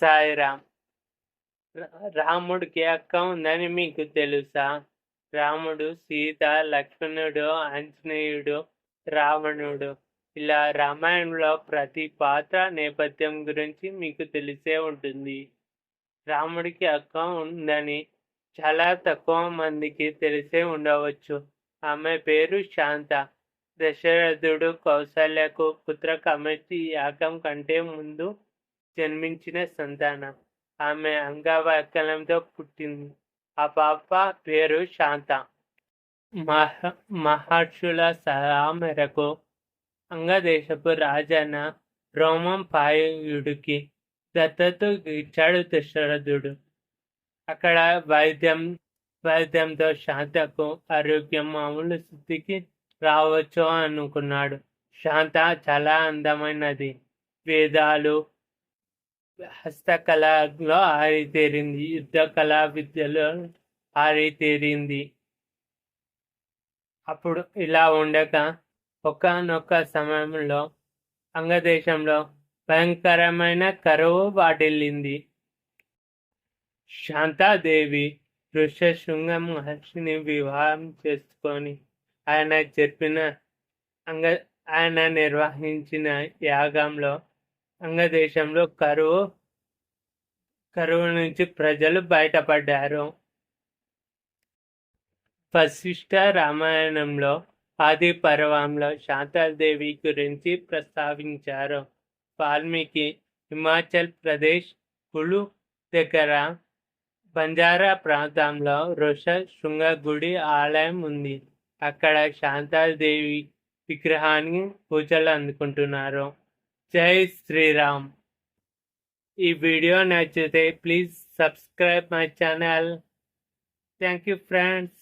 సాయిరామ్. రాముడికి అక్క ఉందని మీకు తెలుసా? రాముడు, సీత, లక్ష్మణుడు, ఆంజనేయుడు, రావణుడు ఇలా రామాయణంలో ప్రతి పాత్ర నేపథ్యం గురించి మీకు తెలిసే ఉంటుంది. రాముడికి అక్క ఉందని చాలా తక్కువ మందికి తెలిసే ఉండవచ్చు. ఆమె పేరు శాంత. దశరథుడు కౌసల్యకు పుత్రకామేష్టి యాగం కంటే ముందు జన్మించిన సంతానం. ఆమె అంగవైకల్యంతో పుట్టింది. ఆ పాప పేరు శాంత. మహర్షుల సలహా మేరకు అంగదేశపు రాజైన రోమంపాయుడికి దత్తత ఇచ్చాడు దశరథుడు. అక్కడ వైద్యంతో శాంతకు ఆరోగ్యం మామూలు స్థితికి రావచ్చు అనుకున్నాడు. శాంత చాలా అందమైనది. వేదాలు, హస్తకళలో ఆరితేరింది. యుద్ధ కళా విద్యలో ఆరితేరింది. అప్పుడు ఇలా ఉండగా ఒకానొక సమయంలో అంగదేశంలో భయంకరమైన కరువు వాటిల్లింది. శాంతాదేవి ఋష్యశృంగ మహర్షిని వివాహం చేసుకొని ఆయన నిర్వహించిన యాగంలో అంగదేశంలో కరువు నుంచి ప్రజలు బయటపడ్డారు. వశిష్ఠ రామాయణంలో ఆది పర్వంలో శాంతాదేవి గురించి ప్రస్తావించారు. వాల్మీకి హిమాచల్ ప్రదేశ్ కులు దగ్గర బంజారా ప్రాంతంలో ఋష్యశృంగ గుడి ఆలయం ఉంది. అక్కడ శాంతాదేవి విగ్రహాన్ని పూజలు అందుకుంటున్నారు. జై శ్రీరామ్. ఈ వీడియో నచ్చితే please subscribe my channel. Thank you friends.